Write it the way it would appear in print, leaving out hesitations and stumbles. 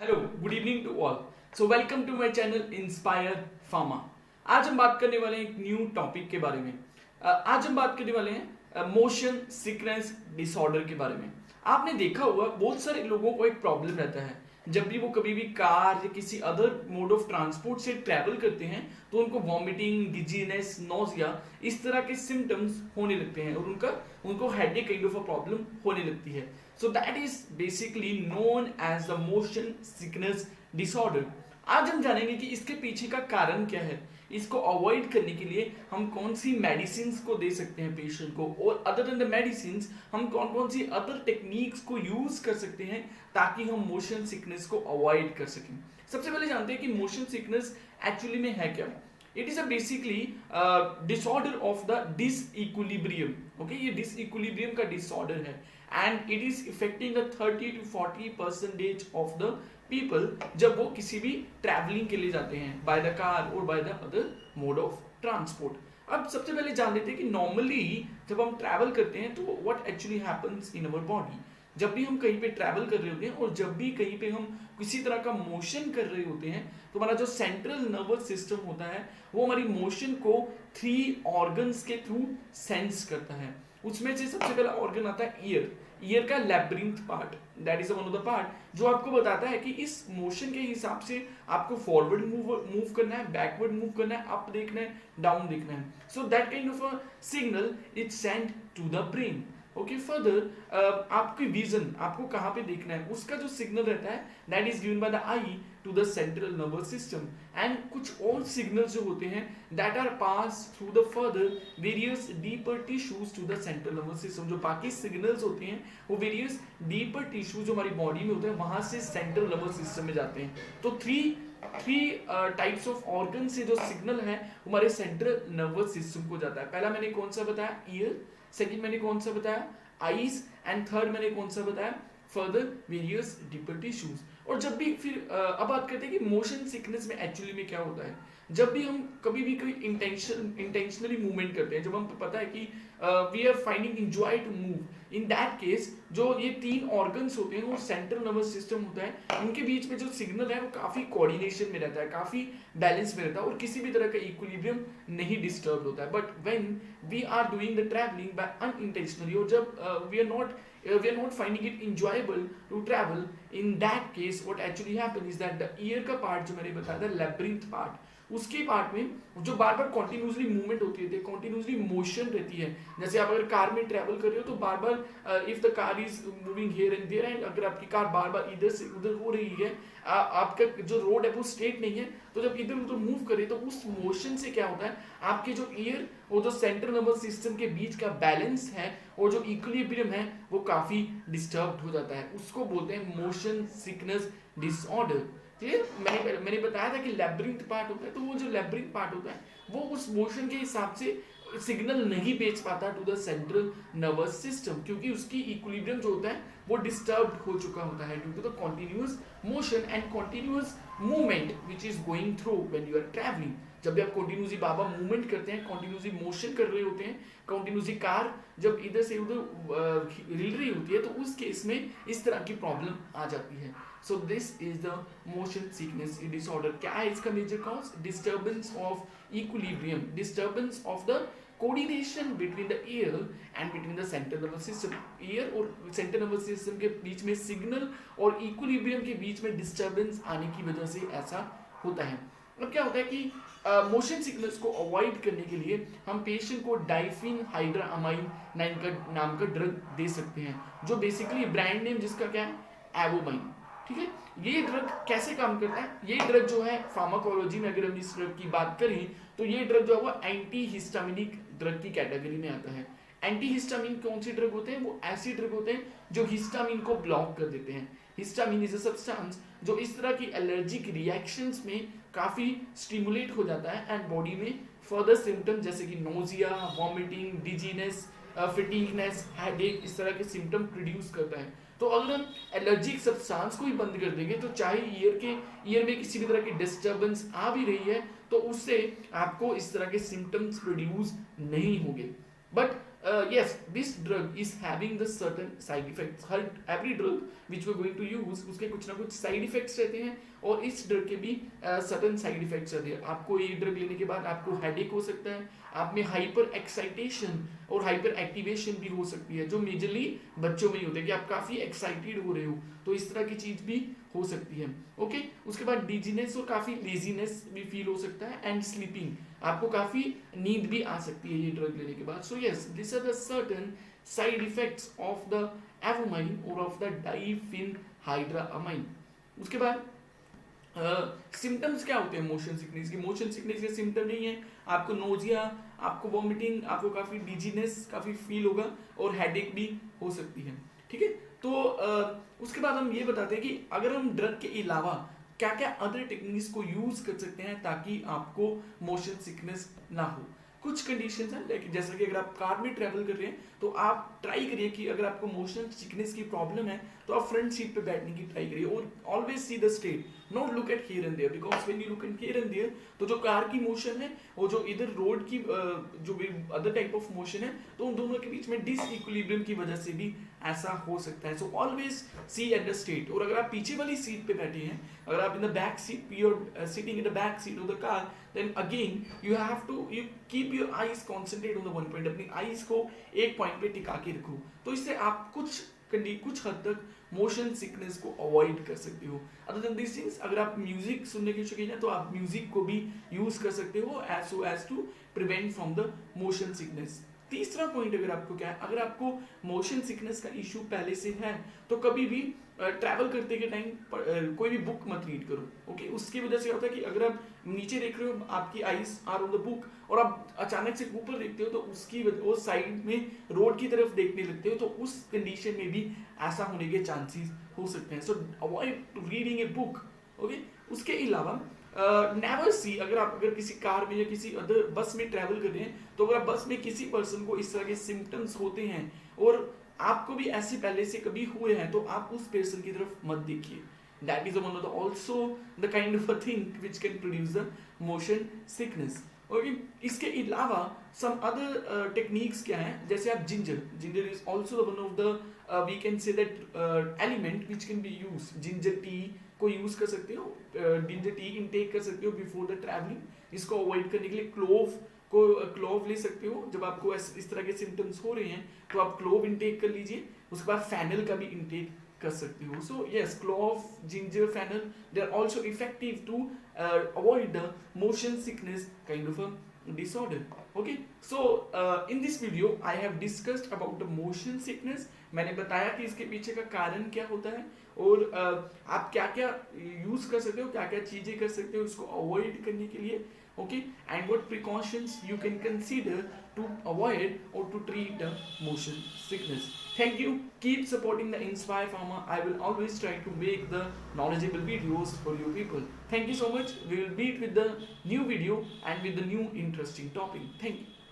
Hello, good evening to all. So welcome to my channel inspire pharma. आज हम बात करने वाले हैं एक न्यू टॉपिक के बारे में। आज हम बात करने वाले हैं मोशन सिकनेस डिसऑर्डर के बारे में। आपने देखा होगा बहुत सारे लोगों को एक प्रॉब्लम रहता है, जब भी वो कभी भी कार या किसी अदर मोड ऑफ ट्रांसपोर्ट से ट्रैवल करते हैं तो उनको वॉमिटिंग, डिजीनेस, नोजिया इस तरह के सिम्टम्स होने लगते हैं और उनको headache kind of a problem होने लगती है। So that is basically known as the motion sickness disorder. आज हम जानेंगे कि इसके पीछे का कारण क्या है, इसको अवॉइड करने के लिए हम कौन सी मेडिसिन को दे सकते हैं पेशेंट को, और अदर देन द मेडिसिन हम कौन कौन सी अदर टेक्निक्स को यूज कर सकते हैं ताकि हम मोशन सिकनेस को अवॉइड कर सकें। सबसे पहले जानते हैं कि मोशन सिकनेस एक्चुअली में है क्या। It is a basically disorder of the disequilibrium. Okay, ये डिसइक्विलिब्रियम का डिसऑर्डर है and it is affecting the 30 to 40% of the people जब वो किसी भी ट्रैवलिंग के लिए जाते हैं बाय द कार और by the other mode of transport. अब सबसे पहले जान लेते हैं कि नॉर्मली जब हम ट्रैवल करते हैं तो what actually happens in our body. जब भी हम कहीं पे ट्रैवल कर रहे होते हैं और जब भी कहीं पे हम किसी तरह का मोशन कर रहे होते हैं तो हमारा जो सेंट्रल नर्वस सिस्टम होता है वो हमारी मोशन को 3 ऑर्गन्स के थ्रू सेंस करता है। उसमें से सबसे पहला ऑर्गन आता है ईयर का labyrinth part, that is one of the part जो आपको बताता है कि इस मोशन के हिसाब से आपको फॉरवर्ड मूव करना है, बैकवर्ड मूव करना है, अप देखना है, डाउन देखना है। So that kind of a signal is send to the brain. Okay, further आपकी विजन, आपको कहाँ पे देखना है, उसका जो सिग्नल रहता है that is given by the eye to the central nervous system. And कुछ और सिग्नल्स जो होते हैं that are pass through the further various deeper tissues to the central nervous system. जो बाकी सिग्नल्स होते हैं वो वेरियस डीपर टिश्यूज जो हमारी बॉडी में होते हैं वहां से सेंट्रल नर्वस सिस्टम में जाते हैं। तो थ्री टाइप्स ऑफ ऑर्गन से जो सिग्नल है हमारे सेंट्रल नर्वस सिस्टम को जाता है। पहला मैंने कौन सा बताया, ईयर, सेकंड मैंने कौन सा बताया, आईज, एंड थर्ड मैंने कौन सा बताया, फर्दर वेरियस डीपर टिश्यूज। और जब भी फिर अब बात करते हैं कि मोशन सिकनेस में एक्चुअली में क्या होता है। जब भी हम कभी भी कोई इंटेंशनली मूवमेंट करते हैं, जब हम पता है कि we are finding enjoy to move, in that case जो ये 3 ऑर्गन्स होते हैं वो सेंट्रल नर्वस सिस्टम होता है, इनके बीच में जो सिग्नल है वो काफी कोऑर्डिनेशन में रहता है, काफी बैलेंस में रहता है और किसी भी तरह का इक्विलिब्रियम नहीं डिस्टर्ब होता है। But when we are doing the travelling by unintentionally, और जब we are not finding it enjoyable to travel, in that case what actually happen is that the ear का पार्ट जो मैंने बताया था labyrinth part, उसके पार्ट में जो बार बार कॉन्टिन्यूसली मूवमेंट होती है, कॉन्टिन्यूसली मोशन रहती है। जैसे आप अगर कार में ट्रैवल कर रहे हो तो बार बार if the car is moving here and there, and अगर आपकी कार बार बार इधर से उधर हो रही है, आपका जो रोड है वो स्ट्रेट नहीं है, तो जब इधर उधर मूव करे तो उस मोशन से क्या होता है, आपके जो ईयर और जो सेंट्रल नर्वस सिस्टम के बीच का बैलेंस है और जो इक्विलिब्रियम है वो काफी डिस्टर्ब हो जाता है। उसको बोलते हैं मोशन सिकनेस डिसऑर्डर। क्लियर? मैंने बताया था कि लैब्रिंथ पार्ट होता है, तो वो जो लैब्रिंथ पार्ट होता है वो उस मोशन के हिसाब से सिग्नल नहीं भेज पाता to the central nervous system, क्योंकि उसकी इक्विलिब्रियम जो होता है वो डिस्टर्ब हो चुका होता है due to the continuous motion and continuous movement which is going through when you are travelling. जब भी आप कॉन्टिन्यूसली बाबा मूवमेंट करते हैं, कॉन्टिन्यूसली मोशन कर रहे होते हैं, कॉन्टिन्यूसली कार जब इधर से उधर हिल रही होती है, तो उस केस में इस तरह की प्रॉब्लम आ जाती है। So this is the motion sickness disorder. क्या है इसका major cause? Disturbance of equilibrium, disturbance of the coordination between the ear and between the central nervous system. Ear और सेंट्रल नर्वस सिस्टम के बीच में सिग्नल और इक्विलिब्रियम के बीच में डिस्टर्बेंस आने की वजह से ऐसा होता है। अब क्या होता है कि मोशन सिकनेस को अवॉइड करने के लिए हम पेशेंट को डाइफिनहाइड्रामाइन नाम का ड्रग दे सकते हैं, जो बेसिकली ब्रांड नेम जिसका क्या है, एवोमाइन। ठीक है, ये ड्रग कैसे काम करता है? ये ड्रग जो है फार्माकोलॉजी में अगर हम इस ड्रग की बात करें तो ये ड्रग जो है वो एंटी हिस्टामिनिक ड्रग की कैटेगरी में आता है। एंटी हिस्टामिन कौन सी ड्रग होते हैं? वो ऐसे ड्रग होते हैं जो हिस्टामिन को ब्लॉक कर देते हैं। हिस्टामिन इज अ सब्सटेंस जो इस तरह की एलर्जिक रिएक्शंस में काफी स्टिमुलेट हो जाता है एंड बॉडी में फर्दर सिम्टम जैसे कि nausea, vomiting, dizziness, fatigueness, headache, इस तरह के सिम्टम प्रोड्यूस करता है। तो अगर हम एलर्जिक सब्सटेंस को ही बंद कर देंगे तो चाहे ईयर में किसी भी तरह की डिस्टर्बेंस आ भी रही है तो उससे आपको इस तरह के सिम्टम्स प्रोड्यूस नहीं होंगे। But yes, this drug is having the certain side effects. Her every drug which we're going to use उसके कुछ ना कुछ साइड इफेक्ट्स रहते हैं, और इस ड्रग के भी सर्टन साइड इफेक्ट्स रहते हैं. आपको ये ड्रग लेने के बाद आपको हेडेक हो सकता है, आप में हाइपर एक्साइटेशन और हाइपर एक्टिवेशन भी हो सकती है, जो मेजरली बच्चों में ही होते हैं कि आप काफी एक्साइटेड हो रहे हो, तो इस तरह की चीज भी हो सकती है. ओके, उसके बाद डिजीनेस और काफी लेजीनेस भी फील हो सकता है, एंड स्लीपिंग, आपको काफी नींद भी आ सकती है ये ड्रग लेने के बाद. So yes, this are the certain side effects of the Avomine और ऑफ द डाइफेनहाइड्रामाइन. उसके बाद सिम्टम्स क्या होते हैं मोशन सिकनेस की? मोशन सिकनेस के सिम्टम नहीं है आपको नोजिया, आपको वॉमिटिंग, आपको काफी डिजीनेस काफी फील होगा, और हेडेक भी हो सकती है. ठीक है, तो उसके बाद हम ये बताते हैं कि अगर हम ड्रग के अलावा क्या क्या अदर टेक्निक्स को यूज कर सकते हैं ताकि आपको मोशन सिकनेस ना हो. कुछ कंडीशंस हैं, लाइक जैसे कि अगर आप कार में ट्रैवल कर रहे हैं तो आप ट्राई करिए कि अगर आपको मोशन सिकनेस की प्रॉब्लम है तो आप फ्रंट सीट पे बैठने की ट्राई करिए, और always see the straight, not look at here and there, because when you look at here and there तो जो कार की मोशन है और जो इधर रोड की जो भी अदर टाइप ऑफ मोशन है, तो उन दोनों के बीच में डिसइक्विलिब्रियम की वजह से भी ऐसा हो सकता है. So always see at the straight. और अगर आप पीछे वाली सीट पे बैठे हैं, अगर आप in the back seat, you are sitting in the back seat of the car, then again you have to you keep your eyes concentrate on the one point, अपनी आईज को एक पॉइंट पे टिका के रखो, तो इससे आप कुछ हद तक मोशन सिकनेस को अवॉइड कर सकते हो. अदर देन दिस थिंग्स, अगर आप म्यूजिक सुनने के शौकीन हैं तो आप म्यूजिक को भी यूज कर सकते हो as to prevent from the motion sickness. तीसरा पॉइंट अगर आपको क्या है, अगर आपको मोशन सिकनेस का इशू पहले से है तो कभी भी ट्रैवल करते के टाइम कोई भी बुक मत रीड करो. ओके, उसकी वजह से होता है कि अगर आप नीचे देख रहे हो, आपकी eyes are on the book, और आप अचानक से ऊपर देखते हो तो उसकी वो साइड में रोड की तरफ देखने लगते हो, तो उस कंडीशन में भी ऐसा होने के चांसेस हो सकते हैं. सो avoid reading a book. Okay, उसके अलावा नेवर सी, अगर किसी कार में या किसी अदर बस में ट्रैवल कर रहे हैं, तो अगर आप बस में किसी पर्सन को इस तरह के सिम्टम्स होते हैं और आपको भी ऐसे पहले से कभी हुए हैं, तो आप उस पर्सन की तरफ मत देखिए. That is one of the also the kind of a thing which can produce the motion sickness. Okay, इसके अलावा सम अदर टेक्निक्स क्या हैं, जैसे आप ginger is also one of the we can say that element which can be use. Ginger tea को use कर सकते हो, जिंजर टी इनटेक कर सकते हो बिफोर द ट्रैवलिंग. इसको अवॉइड करने के लिए क्लोव ले सकते हो. जब आपको इस तरह के सिम्टम्स हो रहे हैं तो आप क्लोव इनटेक कर लीजिए. उसके बाद फेनल का भी इनटेक कर सकते हो. So yes, clove, ginger, fennel, they are also effective to avoid the motion sickness kind of a disorder. Okay, so in this video I have discussed about the motion sickness. मैंने बताया कि इसके पीछे का कारण क्या होता है, और आप क्या क्या यूज कर सकते हो, क्या क्या चीजें कर सकते हो इसको अवॉइड करने के लिए. Okay, and what precautions you can consider to avoid or to treat the motion sickness. Thank you. Keep supporting the Inspire Pharma. I will always try to make the knowledgeable videos for you people. Thank you so much. We will meet with the new video and with the new interesting topic. Thank you.